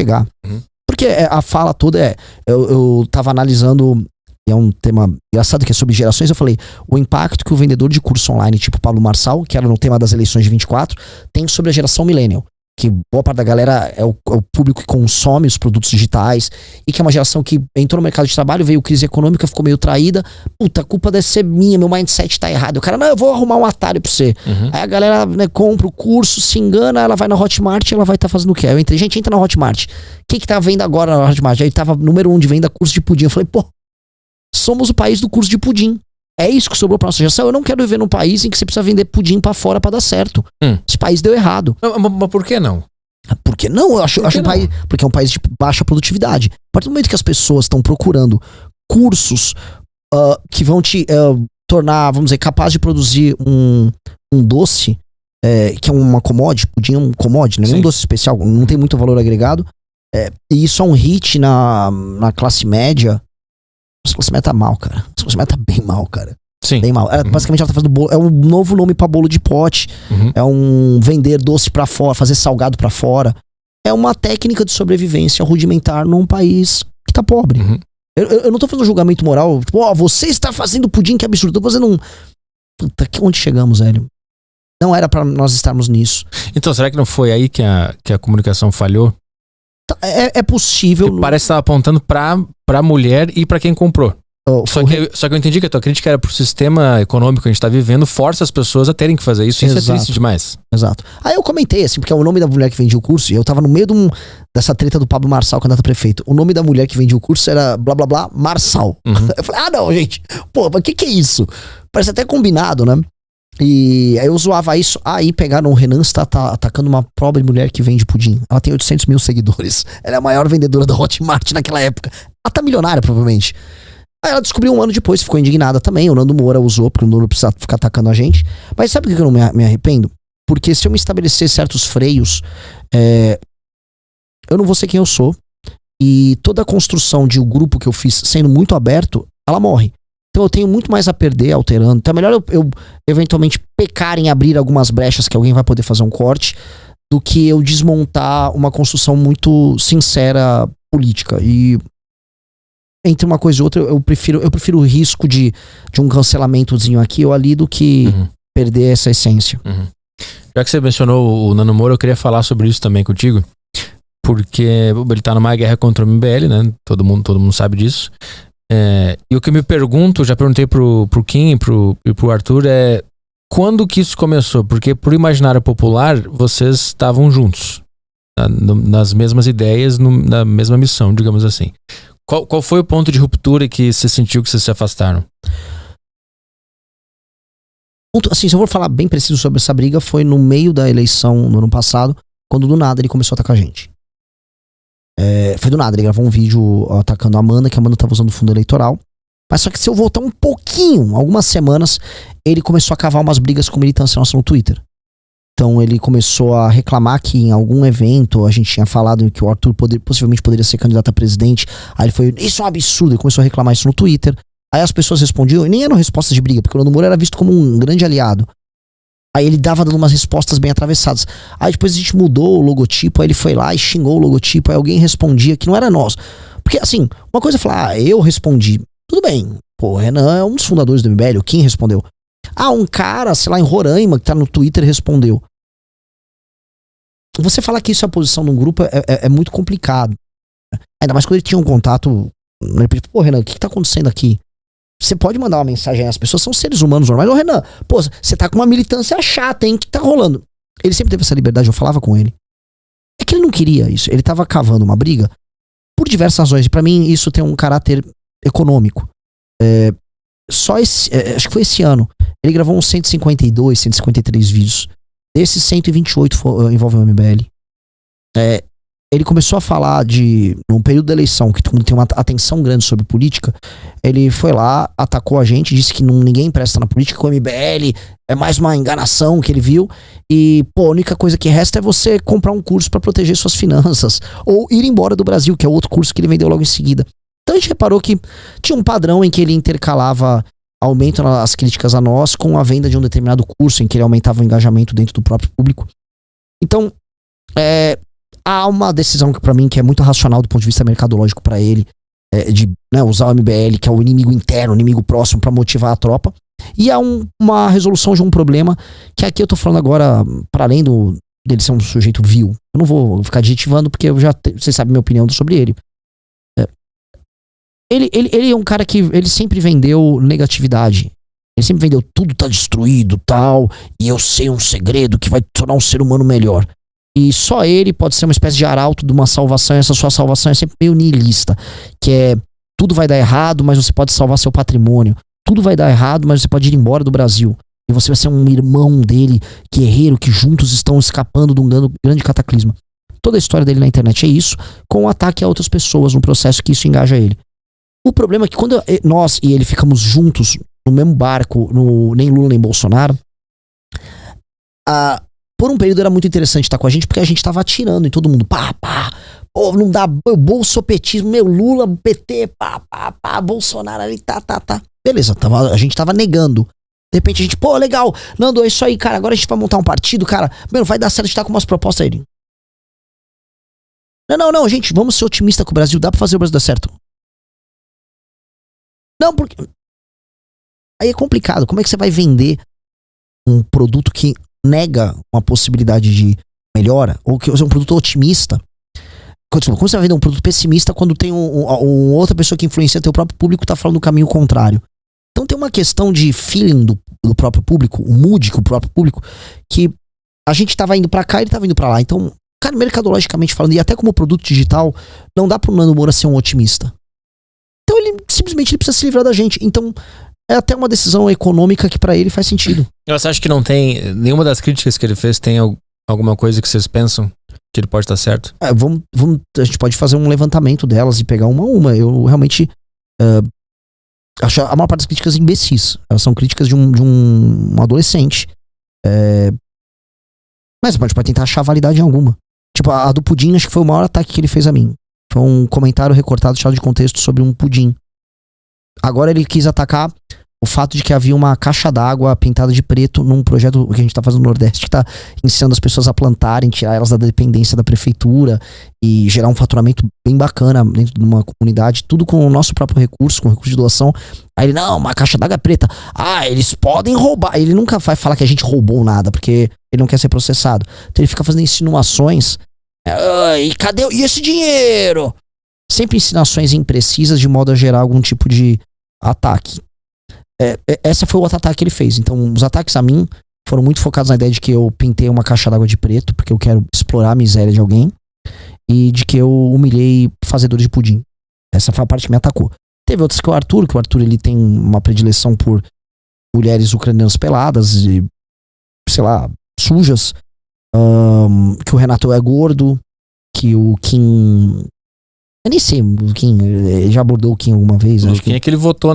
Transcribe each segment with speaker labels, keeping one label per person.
Speaker 1: chegar. Porque a fala toda eu tava analisando, é um tema engraçado que é sobre gerações, eu falei, o impacto que o vendedor de curso online, tipo Pablo Marçal, que era no tema das eleições de 24, tem sobre a geração millennial. Que boa parte da galera é o público que consome os produtos digitais e que é uma geração que entrou no mercado de trabalho, veio crise econômica, ficou meio traída. Puta, a culpa deve ser minha, meu mindset tá errado. O cara, não, eu vou arrumar um atalho pra você. Aí a galera, né, compra o curso, se engana, ela vai na Hotmart e ela vai estar fazendo o quê? Eu entrei, gente, entra na Hotmart. O que tá vendo agora na Hotmart? Aí tava número 1 de venda curso de pudim. Eu falei, pô, somos o país do curso de pudim. É isso que sobrou pra nossa geração. Eu não quero viver num país em que você precisa vender pudim pra fora pra dar certo. Esse país deu errado.
Speaker 2: Mas por que não?
Speaker 1: Por que não? Eu acho um país, porque é um país de baixa produtividade. A partir do momento que as pessoas estão procurando cursos que vão te tornar, vamos dizer, capaz de produzir um doce, que é uma commodity, pudim é um commodity, né? Um doce especial, não tem muito valor agregado. E isso é um hit na classe média. A classe média tá mal, cara. A classe média tá bem mal, cara.
Speaker 2: Sim.
Speaker 1: Bem mal. Basicamente ela tá fazendo bolo. É um novo nome pra bolo de pote. É um vender doce pra fora, fazer salgado pra fora. É uma técnica de sobrevivência rudimentar num país que tá pobre. Eu não tô fazendo um julgamento moral. Tipo, você está fazendo pudim, que absurdo. Eu tô fazendo um... Puta, onde chegamos, velho? Não era pra nós estarmos nisso.
Speaker 2: Então, será que não foi aí que a comunicação falhou?
Speaker 1: É possível.
Speaker 2: Porque parece que tava apontando pra mulher e pra quem comprou. Só que eu entendi que a tua crítica era pro sistema econômico que a gente tá vivendo, força as pessoas a terem que fazer isso. Isso é triste demais.
Speaker 1: Exato. Aí eu comentei, assim, porque é o nome da mulher que vendia o curso, e eu tava no meio dessa treta do Pablo Marçal, candidato a prefeito. O nome da mulher que vendia o curso era blá blá blá Marçal. Eu falei, não, gente, pô, mas que é isso? Parece até combinado, né? E aí eu zoava isso. Aí pegaram o Renan está atacando uma pobre mulher que vende pudim. Ela tem 800 mil seguidores. Ela é a maior vendedora da Hotmart naquela época. Ela tá milionária, provavelmente. Aí ela descobriu um ano depois, ficou indignada também. O Nando Moura usou, porque o Nando precisa ficar atacando a gente. Mas sabe por que eu não me arrependo? Porque se eu me estabelecer certos freios, eu não vou ser quem eu sou. E toda a construção de um grupo que eu fiz sendo muito aberto, ela morre. Então eu tenho muito mais a perder alterando. Então é melhor eu eventualmente pecar em abrir algumas brechas que alguém vai poder fazer um corte, do que eu desmontar uma construção muito sincera política. E entre uma coisa e outra, eu prefiro o risco de um cancelamentozinho aqui ou ali do que perder essa essência.
Speaker 2: Já que você mencionou o Nando Moura, eu queria falar sobre isso também contigo. Porque ele tá numa guerra contra o MBL, né? Todo mundo sabe disso. E o que eu me pergunto, já perguntei pro Kim e pro Arthur, quando que isso começou? Porque por imaginário popular, vocês estavam juntos, nas mesmas ideias, na mesma missão, digamos assim. Qual foi o ponto de ruptura que você sentiu que vocês se afastaram?
Speaker 1: Assim, se eu for falar bem preciso sobre essa briga, foi no meio da eleição no ano passado, quando do nada ele começou a atacar a gente. Foi do nada, ele gravou um vídeo atacando a Amanda, que a Amanda tava usando fundo eleitoral. Mas só que se eu voltar um pouquinho, algumas semanas, ele começou a cavar umas brigas com militância nossa no Twitter. Então ele começou a reclamar que em algum evento a gente tinha falado que o Arthur possivelmente poderia ser candidato a presidente. Aí ele foi, isso é um absurdo, ele começou a reclamar isso no Twitter. Aí as pessoas respondiam, e nem eram respostas de briga, porque o Nando Moura era visto como um grande aliado. Aí ele dava dando umas respostas bem atravessadas. Aí depois a gente mudou o logotipo, aí ele foi lá e xingou o logotipo, aí alguém respondia que não era nós. Porque assim, uma coisa é falar, eu respondi. Tudo bem, pô, o Renan é um dos fundadores do MBL, o Kim respondeu. Um cara, sei lá, em Roraima, que tá no Twitter, respondeu. Você falar que isso é a posição de um grupo é muito complicado. Ainda mais quando ele tinha um contato. Ele falou, pô, Renan, o que tá acontecendo aqui? Você pode mandar uma mensagem aí, as pessoas são seres humanos normais. Ô, Renan, pô, você tá com uma militância chata, hein? O que tá rolando? Ele sempre teve essa liberdade, eu falava com ele. É que ele não queria isso. Ele tava cavando uma briga por diversas razões. E pra mim, isso tem um caráter econômico. Acho que foi esse ano. Ele gravou uns 152, 153 vídeos. Desses 128 envolvem o MBL. Ele começou a falar no período da eleição, que todo mundo tem uma atenção grande sobre política, ele foi lá, atacou a gente, disse que ninguém presta na política, que o MBL é mais uma enganação que ele viu, e, pô, a única coisa que resta é você comprar um curso pra proteger suas finanças, ou ir embora do Brasil, que é outro curso que ele vendeu logo em seguida. Então a gente reparou que tinha um padrão em que ele intercalava aumento nas críticas a nós com a venda de um determinado curso, em que ele aumentava o engajamento dentro do próprio público. Então, há uma decisão que pra mim que é muito racional do ponto de vista mercadológico pra ele, de usar o MBL, que é o inimigo interno, o inimigo próximo, pra motivar a tropa. E há uma resolução de um problema, que aqui eu tô falando agora, para além dele ser um sujeito vil. Eu não vou ficar adjetivando, porque vocês sabem a minha opinião sobre ele. Ele é um cara que ele sempre vendeu negatividade. Ele sempre vendeu tudo tá destruído, tal, e eu sei um segredo que vai tornar um ser humano melhor. E só ele pode ser uma espécie de arauto de uma salvação, e essa sua salvação é sempre meio nihilista, que é tudo vai dar errado, mas você pode salvar seu patrimônio. Tudo vai dar errado, mas você pode ir embora do Brasil. E você vai ser um irmão dele, guerreiro, que juntos estão escapando de um grande cataclisma. Toda a história dele na internet é isso, com o ataque a outras pessoas, no processo que isso engaja ele. O problema é que quando nós e ele ficamos juntos no mesmo barco, nem Lula nem Bolsonaro, por um período era muito interessante estar com a gente, porque a gente tava atirando em todo mundo. Pá, pá, pô, não dá bolsopetismo, meu Lula, PT, pá, pá, pá, Bolsonaro ali, tá. Beleza, a gente tava negando. De repente a gente, pô, legal, Nando, é isso aí, cara, agora a gente vai montar um partido, cara, mano, vai dar certo, a gente tá com umas propostas aí. Não, gente, vamos ser otimistas com o Brasil, dá pra fazer o Brasil dar certo. Não, porque... Aí é complicado, como é que você vai vender um produto que nega uma possibilidade de melhora, ou que é um produto otimista? Como você vai vender um produto pessimista quando tem outra pessoa que influencia teu próprio público tá falando do caminho contrário? Então tem uma questão de feeling do próprio público, o mood com o próprio público, que a gente tava indo pra cá e ele tava indo pra lá. Então, cara, mercadologicamente falando, e até como produto digital, não dá pro Nando Moura ser um otimista. Então ele simplesmente precisa se livrar da gente. Então é até uma decisão econômica que pra ele faz sentido.
Speaker 2: Você acha que não tem, nenhuma das críticas que ele fez tem alguma coisa que vocês pensam que ele pode estar certo?
Speaker 1: A gente pode fazer um levantamento delas e pegar uma a uma. Eu realmente acho a maior parte das críticas imbecis. Elas são críticas de um adolescente. Mas você pode tentar achar validade em alguma. Tipo, a do pudim, acho que foi o maior ataque que ele fez a mim. Foi um comentário recortado, tirado de contexto sobre um pudim. Agora ele quis atacar o fato de que havia uma caixa d'água pintada de preto num projeto que a gente tá fazendo no Nordeste, que tá ensinando as pessoas a plantarem, tirar elas da dependência da prefeitura e gerar um faturamento bem bacana dentro de uma comunidade, tudo com o nosso próprio recurso, com recurso de doação. Aí ele, não, uma caixa d'água é preta. Eles podem roubar. Ele nunca vai falar que a gente roubou nada, porque ele não quer ser processado. Então ele fica fazendo insinuações. E cadê esse dinheiro? Sempre insinuações imprecisas de modo a gerar algum tipo de ataque. Essa foi o outro ataque que ele fez. Então os ataques a mim foram muito focados na ideia de que eu pintei uma caixa d'água de preto porque eu quero explorar a miséria de alguém, e de que eu humilhei fazedores de pudim. Essa foi a parte que me atacou. Teve outras que o Arthur ele tem uma predileção por mulheres ucranianas peladas e, sei lá, sujas, que o Renato é gordo, que o Kim... Eu nem sei, o Kim já abordou o Kim alguma vez.
Speaker 2: O Kim é que ele votou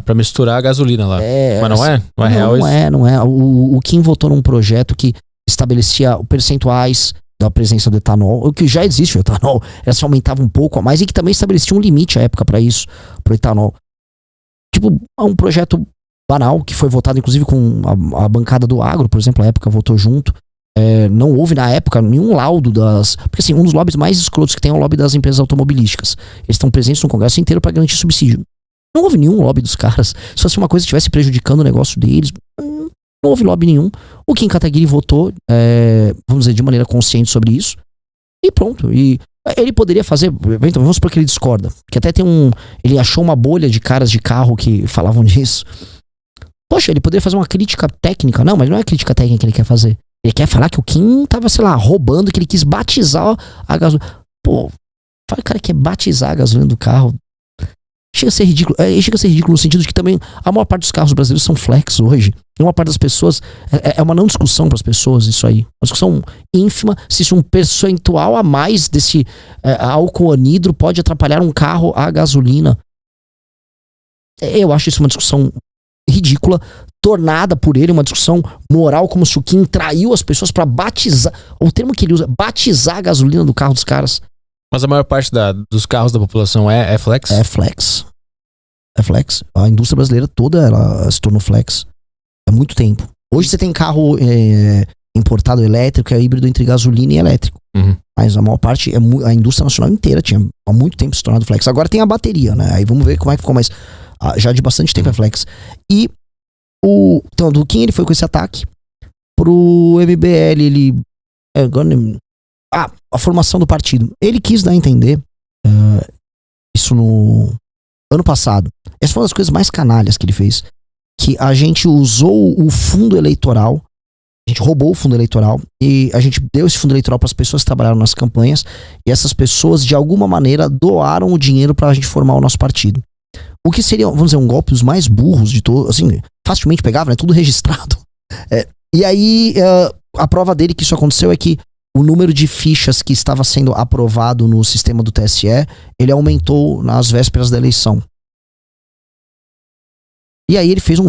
Speaker 2: pra misturar a gasolina lá. Mas não é? Não é real isso?
Speaker 1: Não é. O Kim votou num projeto que estabelecia percentuais da presença do etanol, o que já existe o etanol, ela se aumentava um pouco a mais, e que também estabelecia um limite à época pra isso, pro etanol. Tipo, um projeto banal, que foi votado inclusive com a bancada do agro, por exemplo, a época votou junto. Não houve na época nenhum laudo porque assim, um dos lobbies mais escrotos que tem é o lobby das empresas automobilísticas. Eles estão presentes no Congresso inteiro para garantir subsídio. Não houve nenhum lobby dos caras. Se fosse uma coisa que estivesse prejudicando o negócio deles, não houve lobby nenhum. O Kim Kataguiri votou, vamos dizer, de maneira consciente sobre isso, e pronto. E ele poderia fazer, então vamos supor que ele discorda, que até ele achou uma bolha de caras de carro que falavam disso. Poxa, ele poderia fazer uma crítica técnica. Não, mas não é a crítica técnica que ele quer fazer. Ele quer falar que o Kim tava, sei lá, roubando, que ele quis batizar a gasolina. Pô, fala o cara que quer batizar a gasolina do carro. Chega a ser ridículo. Chega a ser ridículo no sentido de que também a maior parte dos carros brasileiros são flex hoje. E uma parte das pessoas, é uma não discussão para as pessoas isso aí. Uma discussão ínfima se um percentual a mais desse álcool anidro pode atrapalhar um carro a gasolina. Eu acho isso uma discussão ridícula, tornada por ele uma discussão moral, como se o Kim traiu as pessoas pra batizar, o termo que ele usa, batizar a gasolina do carro dos caras.
Speaker 2: Mas a maior parte dos carros da população é flex?
Speaker 1: É flex. É flex. A indústria brasileira toda, ela se tornou flex há muito tempo. Hoje você tem carro importado elétrico, é híbrido entre gasolina e elétrico.
Speaker 2: Uhum.
Speaker 1: Mas a maior parte, a indústria nacional inteira tinha há muito tempo se tornado flex. Agora tem a bateria, né? Aí vamos ver como é que ficou, mas já de bastante tempo é flex. E então, do Kim ele foi com esse ataque. Pro MBL, ele... a formação do partido. Ele quis dar a entender isso no ano passado. Essa foi uma das coisas mais canalhas que ele fez. Que a gente usou o fundo eleitoral, a gente roubou o fundo eleitoral e a gente deu esse fundo eleitoral para as pessoas que trabalharam nas campanhas e essas pessoas, de alguma maneira, doaram o dinheiro para a gente formar o nosso partido. O que seria, vamos dizer, um golpe dos mais burros de todos, assim, facilmente pegava, né? Tudo registrado. E aí, a prova dele que isso aconteceu é que o número de fichas que estava sendo aprovado no sistema do TSE, ele aumentou nas vésperas da eleição. E aí ele fez um